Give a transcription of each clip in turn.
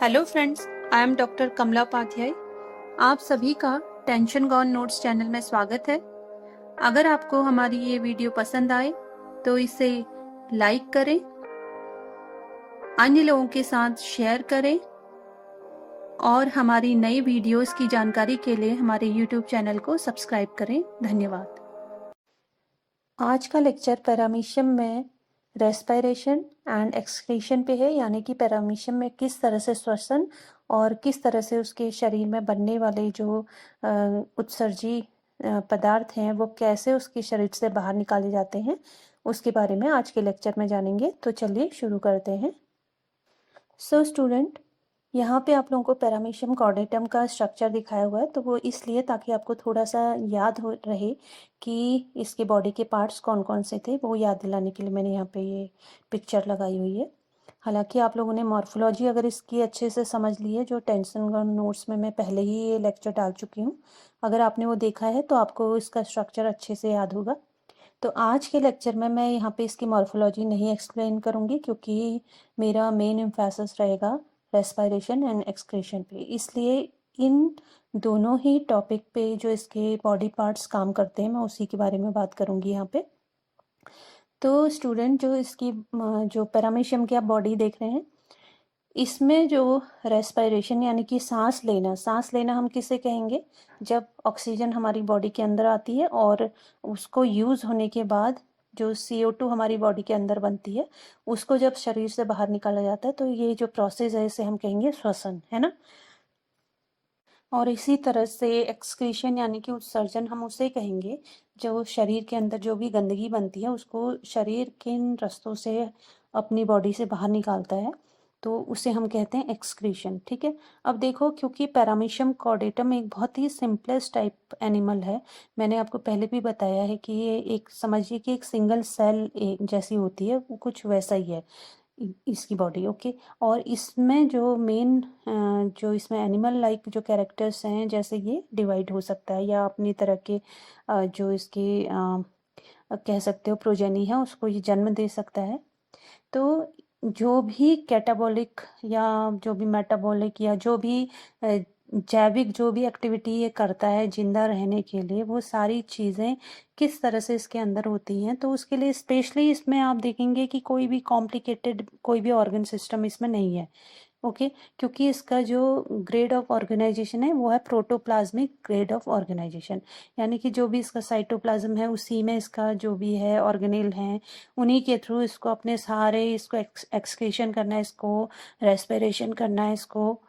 Hello friends, I am doctor Kamala Upadhyay. आप सभी का टेंशन गॉन नोट्स चैनल में स्वागत है। अगर आपको हमारी ये वीडियो पसंद आए तो इसे लाइक करें, अन्य लोगों के साथ शेयर करें और हमारी नई वीडियोस की जानकारी के लिए हमारे यूट्यूब चैनल को सब्सक्राइब करें। धन्यवाद। आज का लेक्चर पैरामीशियम में रेस्पिरेशन एंड एक्सक्रीशन पे है, यानी कि पैरामीशियम में किस तरह से श्वसन और किस तरह से उसके शरीर में बनने वाले जो उत्सर्जी पदार्थ हैं वो कैसे उसके शरीर से बाहर निकाले जाते हैं, उसके बारे में आज के लेक्चर में जानेंगे। तो चलिए शुरू करते हैं। सो स्टूडेंट, यहाँ पे आप लोगों को पैरामीशियम कॉर्डेटम का स्ट्रक्चर दिखाया हुआ है, तो वो इसलिए ताकि आपको थोड़ा सा याद हो रहे कि इसके बॉडी के पार्ट्स कौन कौन से थे, वो याद दिलाने के लिए मैंने यहाँ पे ये पिक्चर लगाई हुई है। हालांकि आप लोगों ने मॉर्फोलॉजी अगर इसकी अच्छे से समझ ली है, जो टेंशन नोट्स में मैं पहले ही ये लेक्चर डाल चुकी हूँ, अगर आपने वो देखा है तो आपको इसका स्ट्रक्चर अच्छे से याद होगा। तो आज के लेक्चर में मैं यहाँ पे इसकी मॉर्फोलॉजी नहीं एक्सप्लेन करूँगी, क्योंकि मेरा मेन एम्फेसिस रहेगा रेस्पिरेशन एंड एक्सक्रीशन पे। इसलिए इन दोनों ही टॉपिक पे जो इसके बॉडी पार्ट्स काम करते हैं, मैं उसी के बारे में बात करूँगी यहाँ पे। तो स्टूडेंट, जो इसकी जो पैरामीशियम की आप बॉडी देख रहे हैं, इसमें जो रेस्पिरेशन यानी कि सांस लेना हम किसे कहेंगे? जब ऑक्सीजन हमारी बॉडी के अंदर आती है और उसको यूज़ होने के बाद जो CO2 हमारी बॉडी के अंदर बनती है, उसको जब शरीर से बाहर निकाला जाता है, तो ये जो प्रोसेस है इसे हम कहेंगे श्वसन, है ना। और इसी तरह से एक्सक्रीशन यानी कि उत्सर्जन हम उसे कहेंगे जो शरीर के अंदर जो भी गंदगी बनती है उसको शरीर किन रास्तों से अपनी बॉडी से बाहर निकालता है, तो उसे हम कहते हैं एक्सक्रीशन। ठीक है। अब देखो, क्योंकि पैरामीशियम कॉर्डेटम एक बहुत ही सिंपलेस्ट टाइप एनिमल है, मैंने आपको पहले भी बताया है कि ये एक, समझिए कि एक सिंगल सेल जैसी होती है, वो कुछ वैसा ही है इसकी बॉडी। ओके। और इसमें जो मेन जो इसमें एनिमल लाइक जो कैरेक्टर्स हैं, जैसे ये डिवाइड हो सकता है या अपनी तरह के जो इसके कह सकते हो प्रोजेनी है, उसको ये जन्म दे सकता है। तो जो भी कैटाबॉलिक या जो भी मेटाबॉलिक या जो भी जैविक जो भी एक्टिविटी ये करता है जिंदा रहने के लिए, वो सारी चीज़ें किस तरह से इसके अंदर होती हैं, तो उसके लिए स्पेशली इसमें आप देखेंगे कि कोई भी कॉम्प्लिकेटेड कोई भी ऑर्गन सिस्टम इसमें नहीं है। ओके। क्योंकि इसका जो ग्रेड ऑफ ऑर्गेनाइजेशन है वो है प्रोटोप्लाज्मिक ग्रेड ऑफ ऑर्गेनाइजेशन, यानी कि जो भी इसका साइटोप्लाज्म है उसी में इसका जो भी है ऑर्गेनेल हैं, उन्हीं के थ्रू इसको अपने सारे इसको एक्सक्रीशन करना है, इसको रेस्पिरेशन करना है इसको,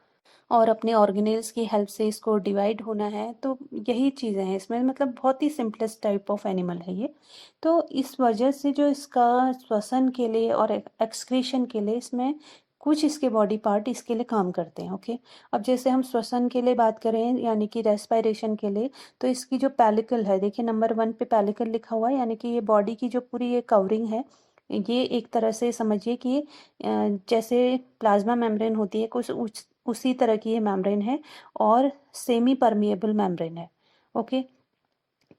और अपने ऑर्गेनेल्स की हेल्प से इसको डिवाइड होना है। तो यही चीज़ें हैं इसमें, मतलब बहुत ही सिंपलेस्ट टाइप ऑफ एनिमल है ये। तो इस वजह से जो इसका श्वसन के लिए और एक्सक्रीशन के लिए इसमें कुछ इसके बॉडी पार्ट इसके लिए काम करते हैं। ओके। अब जैसे हम श्वसन के लिए बात करें यानी कि रेस्पिरेशन के लिए, तो इसकी जो पैलिकल है, देखिए नंबर 1 पे पैलिकल लिखा हुआ है, यानी कि ये बॉडी की जो पूरी ये कवरिंग है, ये एक तरह से समझिए कि जैसे प्लाज्मा मेम्ब्रेन होती है कुछ उसी तरह की ये मेम्ब्रेन है और सेमी परमिएबल मेम्ब्रेन है। ओके।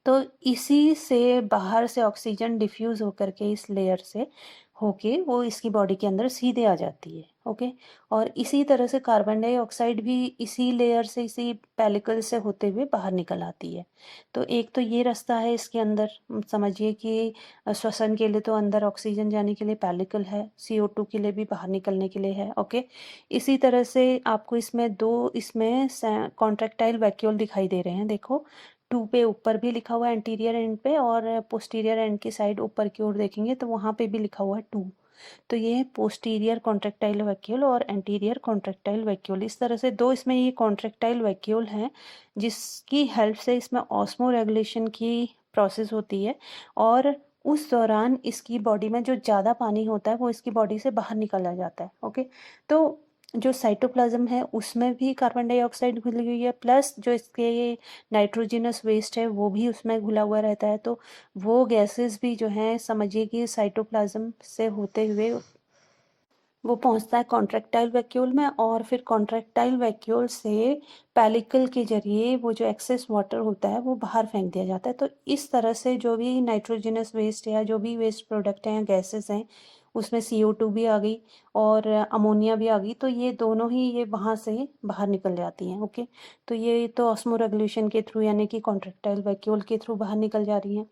तो इसी से बाहर से ऑक्सीजन डिफ्यूज होकर के इस लेयर से होके वो इसकी बॉडी के अंदर सीधे आ जाती है। ओके। और इसी तरह से कार्बन डाइऑक्साइड भी इसी लेयर से, इसी पेलिकल से होते हुए बाहर निकल आती है। तो एक तो ये रास्ता है इसके अंदर, समझिए कि श्वसन के लिए तो अंदर ऑक्सीजन जाने के लिए पेलिकल है, CO2 के लिए भी बाहर निकलने के लिए है। ओके। इसी तरह से आपको इसमें दो इसमें कॉन्ट्रेक्टाइल वैक्यूल दिखाई दे रहे हैं, देखो 2 पे ऊपर भी लिखा हुआ है एंटीरियर एंड पे, और पोस्टीरियर एंड की साइड ऊपर की ओर देखेंगे तो वहाँ पे भी लिखा हुआ है 2। तो ये पोस्टीरियर कॉन्ट्रेक्टाइल वैक्यूल और एंटीरियर कॉन्ट्रेक्टाइल वैक्यूल, इस तरह से दो इसमें ये कॉन्ट्रेक्टाइल वैक्यूल हैं, जिसकी हेल्प से इसमें ऑस्मो रेगुलेशन की प्रोसेस होती है, और उस दौरान इसकी बॉडी में जो ज़्यादा पानी होता है वो इसकी बॉडी से बाहर निकाला जाता है। ओके। तो जो साइटोप्लाज्म है उसमें भी कार्बन डाइऑक्साइड घुली हुई है, प्लस जो इसके नाइट्रोजिनस वेस्ट है वो भी उसमें घुला हुआ रहता है। तो वो गैसेस भी जो हैं, समझिए कि साइटोप्लाज्म से होते हुए वो पहुंचता है कॉन्ट्रेक्टाइल वैक्यूल में, और फिर कॉन्ट्रेक्टाइल वैक्यूल से पेलिकल के जरिए वो जो एक्सेस वाटर होता है वो बाहर फेंक दिया जाता है। तो इस तरह से जो भी नाइट्रोजनस वेस्ट या जो भी वेस्ट प्रोडक्ट हैं, गैसेस हैं, उसमें CO2 भी आ गई और अमोनिया भी आ गई, तो ये दोनों ही ये वहाँ से बाहर निकल जाती हैं। ओके, तो ये तो ऑस्मो रेगुलेशन के थ्रू यानी कि कॉन्ट्रैक्टाइल वैक्यूल के थ्रू बाहर निकल जा रही हैं।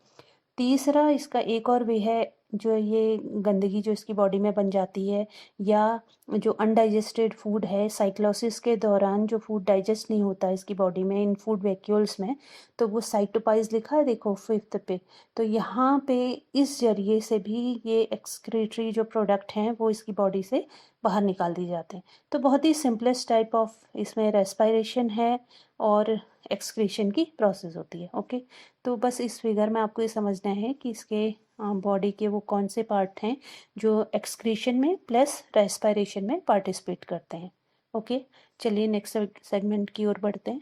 तीसरा इसका एक और वे है, जो ये गंदगी जो इसकी बॉडी में बन जाती है या जो अनडाइजेस्टेड फूड है, साइक्लोसिस के दौरान जो फूड डाइजेस्ट नहीं होता है इसकी बॉडी में इन फूड वैक्यूल्स में, तो वो साइटोपाइज लिखा है देखो 5th पे, तो यहाँ पे इस जरिए से भी ये एक्सक्रीटरी जो प्रोडक्ट हैं वो इसकी बॉडी से बाहर निकाल दिए जाते हैं। तो बहुत ही सिंपलेस्ट टाइप ऑफ इसमें रेस्पायरेशन है और एक्सक्रीशन की प्रोसेस होती है। ओके, तो बस इस फिगर में आपको ये समझना है कि इसके बॉडी के वो कौन से पार्ट हैं जो एक्सक्रीशन में प्लस रेस्पायरेशन में पार्टिसिपेट करते हैं। ओके, चलिए नेक्स्ट सेगमेंट की ओर बढ़ते हैं।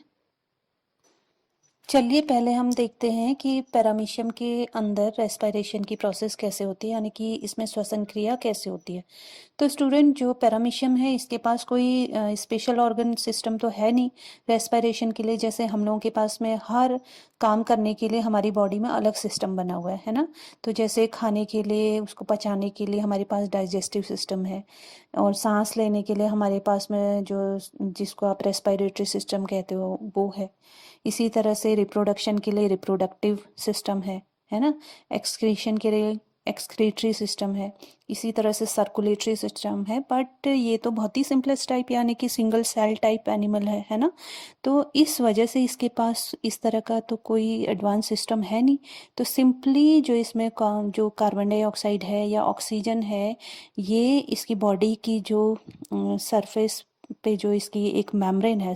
चलिए पहले हम देखते हैं कि पैरामीशियम के अंदर रेस्पायरेशन की प्रोसेस कैसे होती है, यानी कि इसमें श्वसन क्रिया कैसे होती है। तो स्टूडेंट, जो पैरामीशियम है इसके पास कोई स्पेशल ऑर्गन सिस्टम तो है नहीं रेस्पायरेशन के लिए, जैसे हम लोगों के पास में हर काम करने के लिए हमारी बॉडी में अलग सिस्टम बना हुआ है ना। तो जैसे खाने के लिए, उसको पचाने के लिए हमारे पास डाइजेस्टिव सिस्टम है, और सांस लेने के लिए हमारे पास में जो जिसको आप रेस्पायरेटरी सिस्टम कहते हो वो है। इसी तरह से रिप्रोडक्शन के लिए रिप्रोडक्टिव सिस्टम है ना। एक्सक्रीशन के लिए एक्सक्रीटरी सिस्टम है। इसी तरह से सर्कुलेटरी सिस्टम है। बट ये तो बहुत ही सिंपलेस्ट टाइप यानी कि सिंगल सेल टाइप एनिमल है ना। तो इस वजह से इसके पास इस तरह का तो कोई एडवांस सिस्टम है नहीं। तो सिंपली जो इसमें जो कार्बन डाइऑक्साइड है या ऑक्सीजन है, ये इसकी बॉडी की जो सरफेस पे जो इसकी एक मेम्ब्रेन है,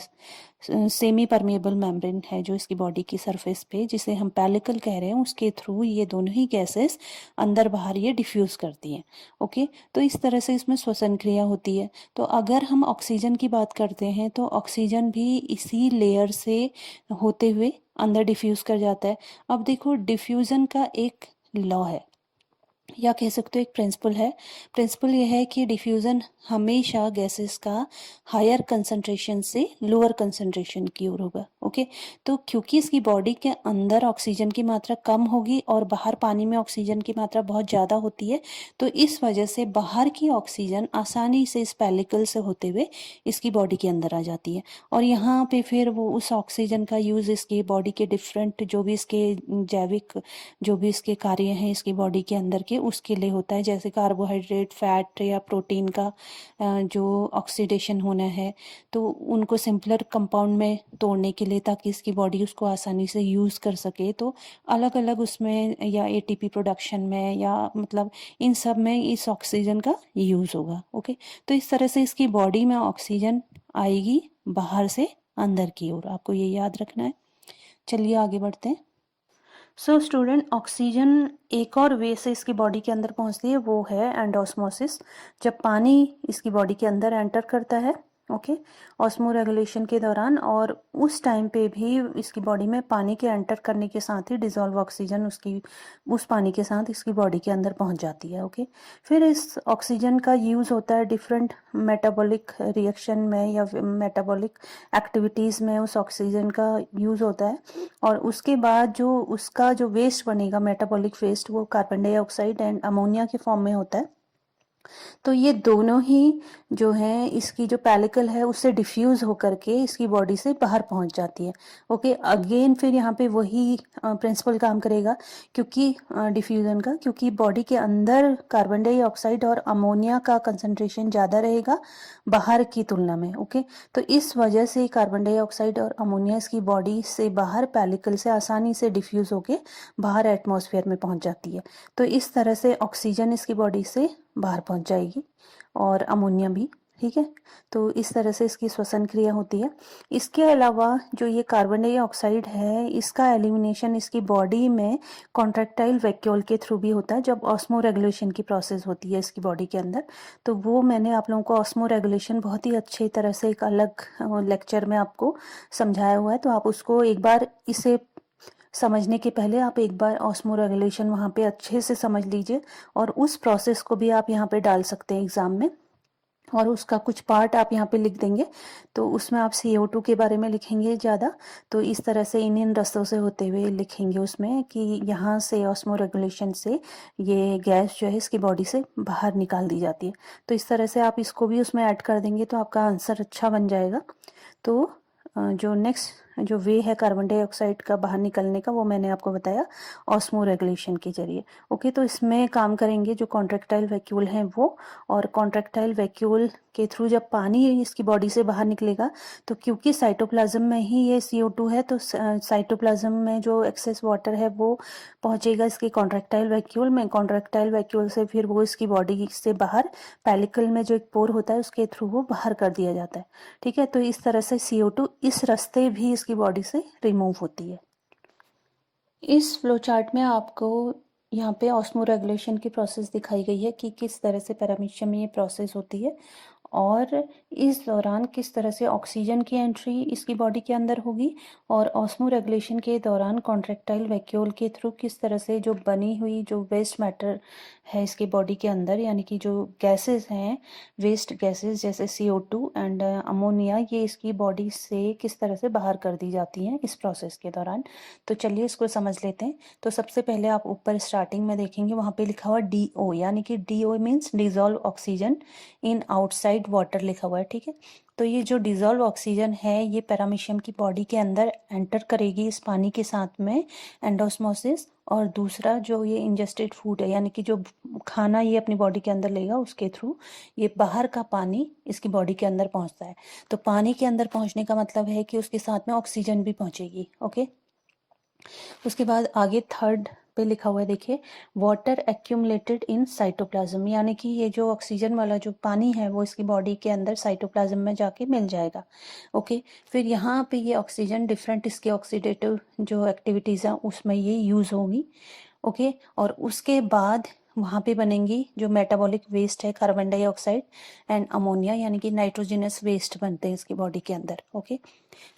सेमी परमेबल मेम्ब्रेन है जो इसकी बॉडी की सरफेस पे, जिसे हम पेलिकल कह रहे हैं, उसके थ्रू ये दोनों ही गैसेस अंदर बाहर ये डिफ्यूज़ करती हैं। ओके, तो इस तरह से इसमें श्वसन क्रिया होती है। तो अगर हम ऑक्सीजन की बात करते हैं तो ऑक्सीजन भी इसी लेयर से होते हुए अंदर डिफ्यूज़ कर जाता है। अब देखो, डिफ्यूज़न का एक लॉ है या कह सकते हो एक प्रिंसिपल है। प्रिंसिपल ये है कि डिफ्यूज़न हमेशा गैसेस का हायर कंसंट्रेशन से लोअर कंसंट्रेशन की ओर होगा। ओके, तो क्योंकि इसकी बॉडी के अंदर ऑक्सीजन की मात्रा कम होगी और बाहर पानी में ऑक्सीजन की मात्रा बहुत ज़्यादा होती है, तो इस वजह से बाहर की ऑक्सीजन आसानी से इस पेलिकल से होते हुए इसकी बॉडी के अंदर आ जाती है। और यहाँ पे फिर वो उस ऑक्सीजन का यूज़ इसकी बॉडी के डिफरेंट जो भी इसके जैविक जो भी इसके कार्य हैं इसकी बॉडी के अंदर के, उसके लिए होता है। जैसे कार्बोहाइड्रेट, फैट या प्रोटीन का जो ऑक्सीडेशन होना है, तो उनको सिंपलर कंपाउंड में तोड़ने के लिए, ताकि इसकी बॉडी उसको आसानी से यूज़ कर सके, तो अलग अलग उसमें या ATP प्रोडक्शन में या मतलब इन सब में इस ऑक्सीजन का यूज़ होगा। ओके, तो इस तरह से इसकी बॉडी में ऑक्सीजन आएगी बाहर से अंदर की ओर, आपको ये याद रखना है। चलिए आगे बढ़ते हैं। सो स्टूडेंट, ऑक्सीजन एक और वे से इसकी बॉडी के अंदर पहुंचती है, वो है एंडोस्मोसिस। जब पानी इसकी बॉडी के अंदर एंटर करता है, ओके, ऑस्मो रेगुलेशन के दौरान, और उस टाइम पे भी इसकी बॉडी में पानी के एंटर करने के साथ ही डिजॉल्व ऑक्सीजन उस पानी के साथ इसकी बॉडी के अंदर पहुंच जाती है। ओके, फिर इस ऑक्सीजन का यूज़ होता है डिफरेंट मेटाबॉलिक रिएक्शन में या मेटाबॉलिक एक्टिविटीज़ में, उस ऑक्सीजन का यूज़ होता है। और उसके बाद जो उसका जो वेस्ट बनेगा, मेटाबॉलिक वेस्ट, वो कार्बन डाइऑक्साइड एंड अमोनिया के फॉर्म में होता है। तो ये दोनों ही जो है इसकी जो पेलिकल है उससे डिफ्यूज़ होकर के इसकी बॉडी से बाहर पहुंच जाती है। ओके, अगेन फिर यहाँ पे वही प्रिंसिपल काम करेगा, क्योंकि डिफ्यूज़न का, क्योंकि बॉडी के अंदर कार्बन डाइऑक्साइड और अमोनिया का कंसंट्रेशन ज़्यादा रहेगा बाहर की तुलना में। ओके, तो इस वजह से कार्बन डाइऑक्साइड और अमोनिया इसकी बॉडी से बाहर पेलिकल से आसानी से डिफ्यूज़ होके बाहर एटमॉस्फेयर में पहुंच जाती है। तो इस तरह से ऑक्सीजन इसकी बॉडी से बाहर पहुंच जाएगी और अमोनिया भी। ठीक है, तो इस तरह से इसकी श्वसन क्रिया होती है। इसके अलावा जो ये कार्बन डाइऑक्साइड है, इसका एलिमिनेशन इसकी बॉडी में कॉन्ट्रैक्टाइल वैक्यूल के थ्रू भी होता है, जब ऑस्मो रेगुलेशन की प्रोसेस होती है इसकी बॉडी के अंदर। तो वो मैंने आप लोगों को ऑस्मो रेगुलेशन बहुत ही अच्छी तरह से एक अलग लेक्चर में आपको समझाया हुआ है, तो आप उसको एक बार, इसे समझने के पहले आप एक बार ऑस्मो रेगुलेशन वहाँ पे अच्छे से समझ लीजिए, और उस प्रोसेस को भी आप यहाँ पे डाल सकते हैं एग्जाम में। और उसका कुछ पार्ट आप यहाँ पे लिख देंगे, तो उसमें आप CO2 के बारे में लिखेंगे ज़्यादा। तो इस तरह से इन रास्तों से होते हुए लिखेंगे उसमें कि यहाँ से ऑस्मो रेगुलेशन से ये गैस जो है इसकी बॉडी से बाहर निकाल दी जाती है। तो इस तरह से आप इसको भी उसमें ऐड कर देंगे तो आपका आंसर अच्छा बन जाएगा। तो जो नेक्स्ट जो वे है कार्बन डाइऑक्साइड का बाहर निकलने का, वो मैंने आपको बताया ऑस्मो रेगुलेशन के जरिए। ओके, तो इसमें काम करेंगे जो कॉन्ट्रैक्टाइल वैक्यूल हैं वो, और कॉन्ट्रैक्टाइल वैक्यूल के थ्रू जब पानी इसकी बॉडी से बाहर निकलेगा, तो क्योंकि साइटोप्लाज्म में ही ये CO2 है, तो साइटोप्लाज्म में जो एक्सेस वाटर है वो पहुंचेगा इसके कॉन्ट्रैक्टाइल वैक्यूल में। कॉन्ट्रैक्टाइल वैक्यूल से फिर वो इसकी बॉडी से बाहर पेलिकल में जो एक पोर होता है उसके थ्रू वो बाहर कर दिया जाता है। ठीक है, तो इस तरह से CO2 इस रास्ते भी इसकी बॉडी से रिमूव होती है। इस फ्लो चार्ट में आपको यहाँ पे ऑस्मो रेगुलेशन की प्रोसेस दिखाई गई है कि किस तरह से पैरामीशियम में ये प्रोसेस होती है, और इस दौरान किस तरह से ऑक्सीजन की एंट्री इसकी बॉडी के अंदर होगी, और ऑस्मो रेगुलेशन के दौरान कॉन्ट्रैक्टाइल वैक्यूल के थ्रू किस तरह से जो बनी हुई जो वेस्ट मैटर है इसके बॉडी के अंदर, यानी कि जो गैसेस हैं, वेस्ट गैसेस जैसे CO2 एंड अमोनिया, ये इसकी बॉडी से किस तरह से बाहर कर दी जाती हैं इस प्रोसेस के दौरान। तो चलिए इसको समझ लेते हैं। तो सबसे पहले आप ऊपर स्टार्टिंग में देखेंगे, वहाँ पे लिखा हुआ DO, यानी कि DO means dissolve oxygen in outside water लिखा हुआ है। ठीक है, तो ये जो डिजॉल्व ऑक्सीजन है ये पैरामीशियम की बॉडी के अंदर एंटर करेगी इस पानी के साथ में एंडोस्मोसिस, और दूसरा जो ये इंजेस्टेड फूड है, यानी कि जो खाना ये अपनी बॉडी के अंदर लेगा उसके थ्रू ये बाहर का पानी इसकी बॉडी के अंदर पहुंचता है। तो पानी के अंदर पहुंचने का मतलब है कि उसके साथ में ऑक्सीजन भी पहुंचेगी। ओके, उसके बाद आगे थर्ड पे लिखा हुआ है, देखिए, वाटर एक्यूमुलेटेड इन साइटोप्लाज्म, यानी कि ये जो ऑक्सीजन वाला जो पानी है वो इसकी बॉडी के अंदर साइटोप्लाज्म में जाके मिल जाएगा। ओके, फिर यहाँ पे ये ऑक्सीजन डिफरेंट इसके ऑक्सीडेटिव जो एक्टिविटीज़ हैं उसमें ये यूज़ होगी। ओके, और उसके बाद वहाँ पे बनेंगी जो मेटाबॉलिक वेस्ट है, कार्बन डाइऑक्साइड एंड अमोनिया, यानी कि नाइट्रोजनस वेस्ट बनते हैं इसकी बॉडी के अंदर। ओके,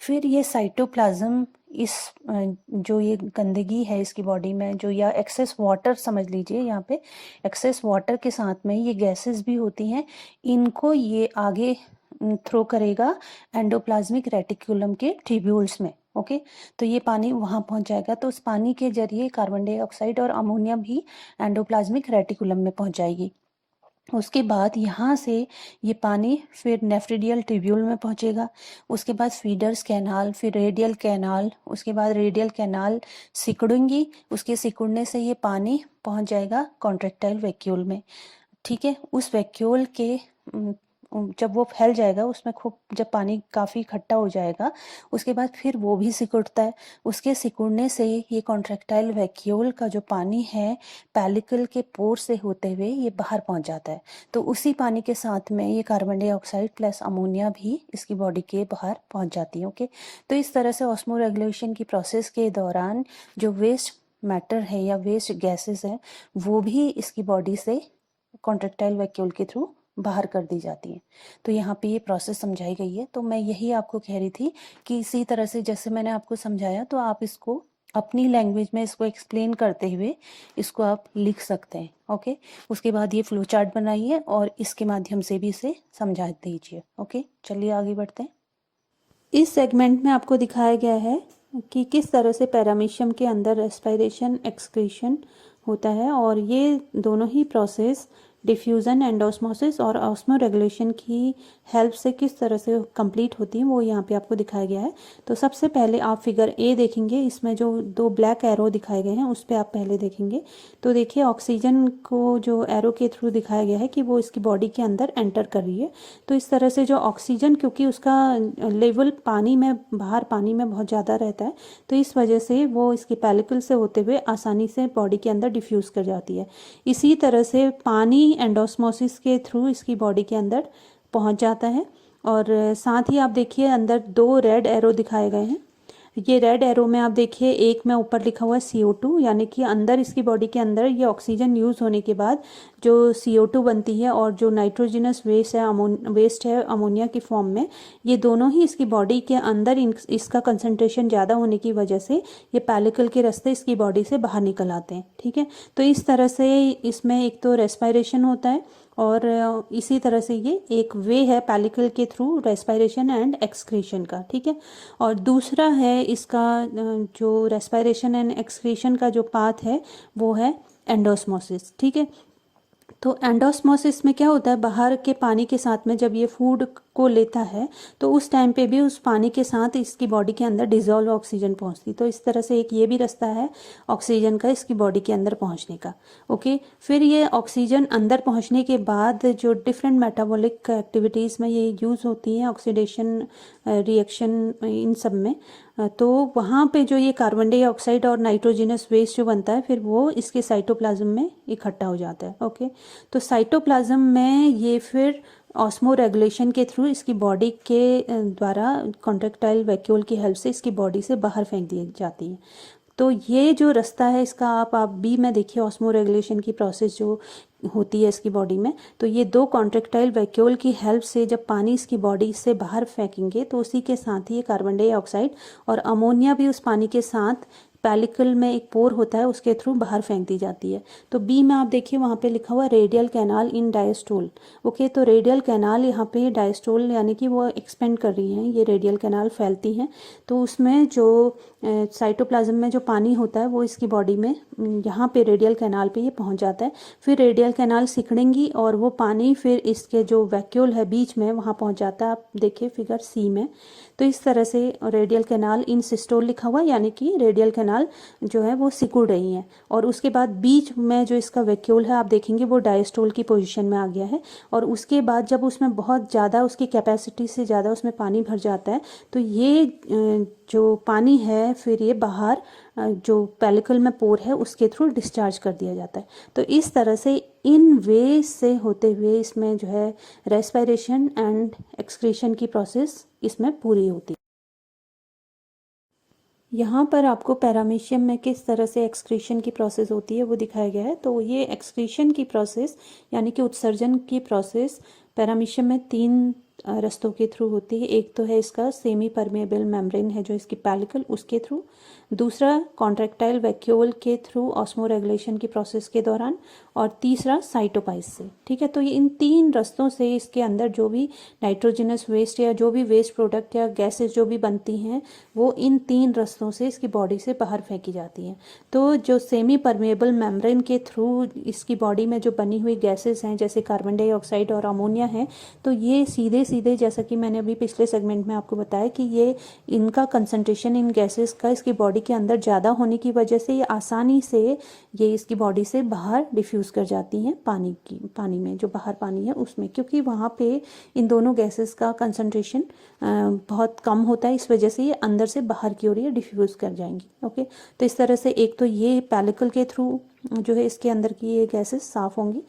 फिर ये साइटोप्लाज्म इस जो ये गंदगी है इसकी बॉडी में जो, या एक्सेस वाटर समझ लीजिए, यहाँ पे एक्सेस वाटर के साथ में ये गैसेस भी होती हैं, इनको ये आगे थ्रो करेगा एंडोप्लाज्मिक रेटिकुलम के ट्यूब्यूल्स में। ओके, तो ये पानी वहाँ पहुँच जाएगा, तो उस पानी के जरिए कार्बन डाइऑक्साइड और अमोनिया भी एंडोप्लाज्मिक रेटिकुलम में पहुँच जाएगी। उसके बाद यहाँ से ये पानी फिर नेफ्रिडियल ट्यूब्यूल में पहुँचेगा, उसके बाद फीडर्स कैनाल, फिर रेडियल कैनाल, उसके बाद रेडियल कैनाल सिकुड़ेंगी, उसके सिकुड़ने से ये पानी पहुँच जाएगा कॉन्ट्रैक्टाइल वैक्यूल में। ठीक है, उस वैक्यूल के जब वो फैल जाएगा उसमें खूब, जब पानी काफ़ी इकट्ठा हो जाएगा उसके बाद फिर वो भी सिकुड़ता है, उसके सिकुड़ने से ये कॉन्ट्रैक्टाइल वैक्यूल का जो पानी है पेलिकल के पोर से होते हुए ये बाहर पहुंच जाता है। तो उसी पानी के साथ में ये कार्बन डाइऑक्साइड प्लस अमोनिया भी इसकी बॉडी के बाहर पहुंच जाती है। ओके, तो इस तरह से ऑस्मो रेगुलेशन की प्रोसेस के दौरान जो वेस्ट मैटर है या वेस्ट गैसेस है वो भी इसकी बॉडी से कॉन्ट्रैक्टाइल वैक्यूल के थ्रू बाहर कर दी जाती है। तो यहाँ पे ये प्रोसेस समझाई गई है। तो मैं यही आपको कह रही थी कि इसी तरह से जैसे मैंने आपको समझाया, तो आप इसको अपनी लैंग्वेज में इसको एक्सप्लेन करते हुए इसको आप लिख सकते हैं। ओके, उसके बाद ये फ्लो चार्ट बनाइए और इसके माध्यम से भी इसे समझा दीजिए। ओके, चलिए आगे बढ़ते हैं। इस सेगमेंट में आपको दिखाया गया है कि किस तरह से पैरामीशियम के अंदर रेस्पिरेशन एक्सक्रीशन होता है, और ये दोनों ही प्रोसेस डिफ्यूज़न, एंडोस्मोसिस और ऑस्मो रेगुलेशन की हेल्प से किस तरह से कंप्लीट होती है वो यहाँ पे आपको दिखाया गया है। तो सबसे पहले आप फिगर ए देखेंगे, इसमें जो दो ब्लैक एरो दिखाए गए हैं उस पर आप पहले देखेंगे। तो देखिए ऑक्सीजन को जो एरो के थ्रू दिखाया गया है कि वो इसकी बॉडी के अंदर एंटर कर रही है। तो इस तरह से जो ऑक्सीजन, क्योंकि उसका लेवल पानी में, बाहर पानी में बहुत ज़्यादा रहता है, तो इस वजह से वो इसकी पेलिकल से होते हुए आसानी से बॉडी के अंदर डिफ्यूज़ कर जाती है। इसी तरह से पानी एंडोस्मोसिस के थ्रू इसकी बॉडी के अंदर पहुंच जाता है। और साथ ही आप देखिए अंदर दो रेड एरो दिखाए गए हैं। ये रेड एरो में आप देखिए एक में ऊपर लिखा हुआ है CO2, यानी कि अंदर इसकी बॉडी के अंदर ये ऑक्सीजन यूज़ होने के बाद जो CO2 बनती है और जो नाइट्रोजनस वेस्ट है अमोनिया की फॉर्म में, ये दोनों ही इसकी बॉडी के अंदर इसका कंसंट्रेशन ज़्यादा होने की वजह से ये पेलिकल के रास्ते इसकी बॉडी से बाहर निकल आते हैं। ठीक है, तो इस तरह से इसमें एक तो रेस्पिरेशन होता है और इसी तरह से ये एक वे है पेलिकल के थ्रू रेस्पिरेशन एंड एक्सक्रीशन का, ठीक है। और दूसरा है इसका जो रेस्पिरेशन एंड एक्सक्रीशन का जो पाथ है वो है एंडोस्मोसिस, ठीक है। तो एंडोस्मोसिस में क्या होता है, बाहर के पानी के साथ में जब ये फूड को लेता है तो उस टाइम पे भी उस पानी के साथ इसकी बॉडी के अंदर डिजोल्व ऑक्सीजन पहुंचती, तो इस तरह से एक ये भी रास्ता है ऑक्सीजन का इसकी बॉडी के अंदर पहुंचने का। ओके, फिर ये ऑक्सीजन अंदर पहुंचने के बाद जो डिफरेंट मेटाबॉलिक एक्टिविटीज़ में ये यूज़ होती हैं, ऑक्सीडेशन रिएक्शन इन सब में, तो वहाँ पे जो ये कार्बन डाइऑक्साइड और नाइट्रोजनस वेस्ट जो बनता है फिर वो इसके साइटोप्लाज्म में इकट्ठा हो जाता है। ओके, तो साइटोप्लाज्म में ये फिर ऑस्मो रेगुलेशन के थ्रू इसकी बॉडी के द्वारा कॉन्ट्रेक्टाइल वैक्यूल की हेल्प से इसकी बॉडी से बाहर फेंक दी जाती है। तो ये जो रास्ता है इसका आप बी में देखिए, ऑस्मो रेगुलेशन की प्रोसेस जो होती है इसकी बॉडी में, तो ये दो कॉन्ट्रेक्टाइल वैक्यूल की हेल्प से जब पानी इसकी बॉडी से बाहर फेंकेंगे तो उसी के साथ ही कार्बन डाइऑक्साइड और अमोनिया भी उस पानी के साथ पेलिकल में एक पोर होता है उसके थ्रू बाहर फेंक दी जाती है। तो बी में आप देखिए वहाँ पे लिखा हुआ radial canal in diastole. Okay, तो रेडियल कैनाल यहाँ पे डायस्टोल यानी कि वो एक्सपेंड कर रही हैं, ये रेडियल कैनाल फैलती हैं, तो उसमें जो साइटोप्लाज्म में जो पानी होता है वो इसकी बॉडी में यहाँ पे रेडियल कैनाल पे ये पहुँच जाता है। फिर रेडियल कैनाल सिकुड़ेंगी और वो पानी फिर इसके जो वैक्यूल है बीच में वहाँ पहुँच जाता है, आप देखिए फिगर सी में। तो इस तरह से रेडियल कैनाल इन सिस्टोल लिखा हुआ, यानी कि रेडियल कैनाल जो है वो सिकुड़ रही है। और उसके बाद बीच में जो इसका वैक्यूल है आप देखेंगे वो डायस्टोल की पोजीशन में आ गया है। और उसके बाद जब उसमें बहुत ज़्यादा उसकी कैपेसिटी से ज़्यादा उसमें पानी भर जाता है तो ये जो पानी है फिर ये बाहर जो पेलिकल में पोर है उसके थ्रू डिस्चार्ज कर दिया जाता है। तो इस तरह से इन वे से होते हुए इसमें जो है रेस्पिरेशन एंड एक्सक्रीशन की प्रोसेस इसमें पूरी होती है। यहाँ पर आपको पैरामीशियम में किस तरह से एक्सक्रीशन की प्रोसेस होती है वो दिखाया गया है। तो ये एक्सक्रीशन की प्रोसेस यानी कि उत्सर्जन की प्रोसेस पैरामीशियम में तीन रास्तों के थ्रू होती है। एक तो है इसका सेमी परमेबल मेम्ब्रेन है जो इसकी पेलिकल, उसके थ्रू। दूसरा कॉन्ट्रेक्टाइल वैक्यूल के थ्रू ऑस्मो रेगुलेशन की प्रोसेस के दौरान। और तीसरा साइटोपाइस से, ठीक है। तो ये इन तीन रास्तों से इसके अंदर जो भी नाइट्रोजनस वेस्ट या जो भी वेस्ट प्रोडक्ट या गैसेस जो भी बनती हैं वो इन तीन रास्तों से इसकी बॉडी से बाहर फेंकी जाती हैं। तो जो सेमी परमेबल मेम्ब्रेन के थ्रू इसकी बॉडी में जो बनी हुई गैसेस हैं जैसे कार्बन डाइऑक्साइड और अमोनिया है, तो ये सीधे सीधे जैसा कि मैंने अभी पिछले सेगमेंट में आपको बताया कि ये इनका कंसंट्रेशन इन गैसेस का इसकी बॉडी के अंदर ज़्यादा होने की वजह से ये आसानी से ये इसकी बॉडी से बाहर डिफ्यूज़ कर जाती हैं पानी में, जो बाहर पानी है उसमें, क्योंकि वहाँ पे इन दोनों गैसेस का कंसंट्रेशन बहुत कम होता है, इस वजह से ये अंदर से बाहर की ओर ये डिफ्यूज़ कर जाएंगी। ओके, तो इस तरह से एक तो ये पेलिकल के थ्रू जो है इसके अंदर की ये गैसेस साफ़ होंगी।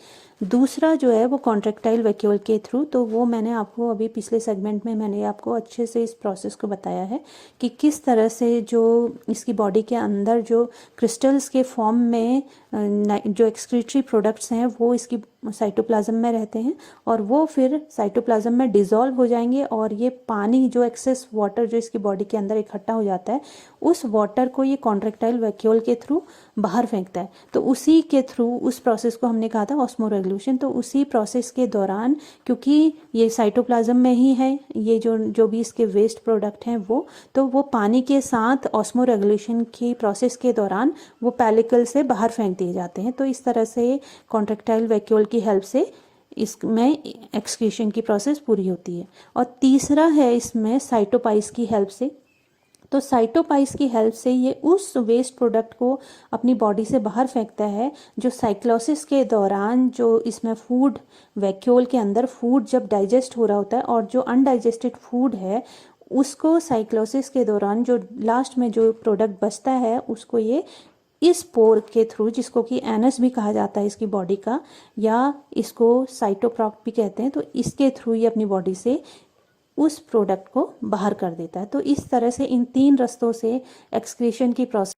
दूसरा जो है वो कॉन्ट्रेक्टाइल वैक्यूल के थ्रू, तो वो मैंने आपको अभी पिछले सेगमेंट में मैंने आपको अच्छे से इस प्रोसेस को बताया है कि किस तरह से जो इसकी बॉडी के अंदर जो क्रिस्टल्स के फॉर्म में जो एक्सक्रीटरी प्रोडक्ट्स हैं वो इसकी साइटोप्लाज्म में रहते हैं और वो फिर साइटोप्लाज्म में डिज़ोल्व हो जाएंगे और ये पानी जो एक्सेस वाटर जो इसकी बॉडी के अंदर इकट्ठा हो जाता है उस वाटर को ये कॉन्ट्रेक्टाइल वैक्यूल के थ्रू बाहर फेंकता है। तो उसी के थ्रू उस प्रोसेस को हमने कहा था ऑस्मो रेगुलेशन। तो उसी प्रोसेस के दौरान क्योंकि ये साइटोप्लाज्म में ही है ये जो भी इसके वेस्ट प्रोडक्ट हैं वो पानी के साथ ऑस्मो रेगुलेशन की प्रोसेस के दौरान वो पेलिकल से बाहर फेंक दिए जाते हैं। तो इस तरह से कॉन्ट्रेक्टाइल वैक्यूल की हेल्प से इसमें एक्सक्रीशन की प्रोसेस पूरी होती है। और तीसरा है इसमें साइटोपाइस की हेल्प से। तो साइटोपाइस की हेल्प से ये उस वेस्ट प्रोडक्ट को अपनी बॉडी से बाहर फेंकता है जो साइक्लोसिस के दौरान जो इसमें फूड वैक्यूल के अंदर फूड जब डाइजेस्ट हो रहा होता है और जो अनडाइजेस्टेड फूड है उसको साइक्लोसिस के दौरान जो लास्ट में जो प्रोडक्ट बचता है उसको ये इस पोर के थ्रू, जिसको कि एनस भी कहा जाता है इसकी बॉडी का या इसको साइटोप्रॉक्ट भी कहते हैं, तो इसके थ्रू ये अपनी बॉडी से उस प्रोडक्ट को बाहर कर देता है। तो इस तरह से इन तीन रास्तों से एक्सक्रीशन की प्रोसेस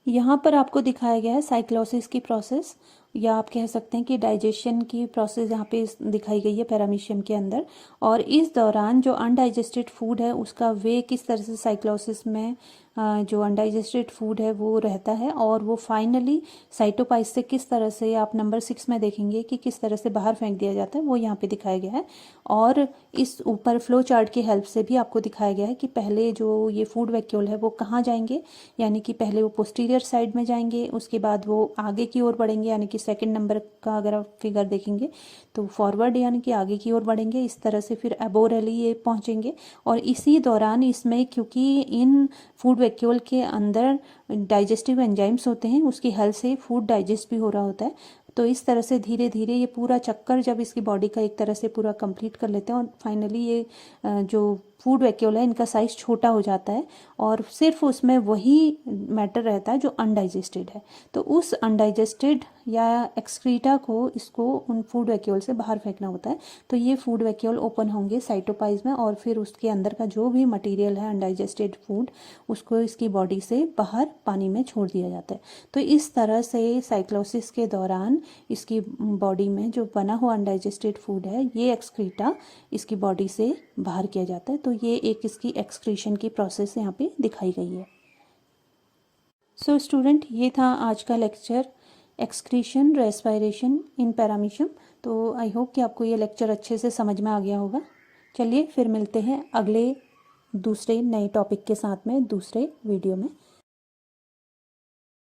यहाँ पर आपको दिखाया गया है साइक्लोसिस की प्रोसेस। या आप कह सकते हैं कि डाइजेशन की प्रोसेस यहाँ पे दिखाई गई है पैरामीशियम के अंदर। और इस दौरान जो अनडाइजेस्टेड फूड है उसका वे किस तरह से साइक्लोसिस में जो अनडाइजेस्टेड फूड है वो रहता है, और वो फाइनली साइटोपाइस से किस तरह से, आप नंबर 6 में देखेंगे कि किस तरह से बाहर फेंक दिया जाता है, वो यहाँ पे दिखाया गया है। और इस ऊपर फ्लो चार्ट की हेल्प से भी आपको दिखाया गया है कि पहले जो ये फूड वैक्यूल है वो कहाँ जाएंगे, यानी कि पहले वो पोस्टीरियर साइड में जाएंगे, उसके बाद वो आगे की ओर बढ़ेंगे, यानी कि सेकंड नंबर का अगर आप फिगर देखेंगे तो फॉरवर्ड यानी कि आगे की ओर बढ़ेंगे, इस तरह से फिर एबोरेली ये पहुंचेंगे। और इसी दौरान इसमें, क्योंकि इन फूड वैक्यूल के अंदर डाइजेस्टिव एंजाइम्स होते हैं, उसकी हेल्प से फूड डाइजेस्ट भी हो रहा होता है, तो इस तरह से धीरे धीरे ये पूरा चक्कर जब इसकी बॉडी का एक तरह से पूरा कंप्लीट कर लेते हैं और फाइनली ये जो फूड वैक्यूल है इनका साइज छोटा हो जाता है और सिर्फ उसमें वही मैटर रहता है जो अनडाइजेस्टेड है। तो उस अनडाइजेस्टेड या एक्सक्रीटा को इसको उन फूड वैक्यूल से बाहर फेंकना होता है। तो ये फूड वैक्यूल ओपन होंगे साइटोपाइज में और फिर उसके अंदर का जो भी मटेरियल है अनडाइजेस्टेड फूड उसको इसकी बॉडी से बाहर पानी में छोड़ दिया जाता है। तो इस तरह से साइक्लोसिस के दौरान इसकी बॉडी में जो बना हुआ अनडाइजेस्टेड फूड है ये एक्सक्रीटा इसकी बॉडी से बाहर किया जाता है। तो ये एक इसकी एक्सक्रीशन की प्रोसेस यहाँ पे दिखाई गई है। सो स्टूडेंट, ये था आज का lecture excretion respiration in paramecium. तो आई होप कि आपको ये लेक्चर अच्छे से समझ में आ गया होगा। चलिए फिर मिलते हैं अगले दूसरे नए टॉपिक के साथ में दूसरे वीडियो में।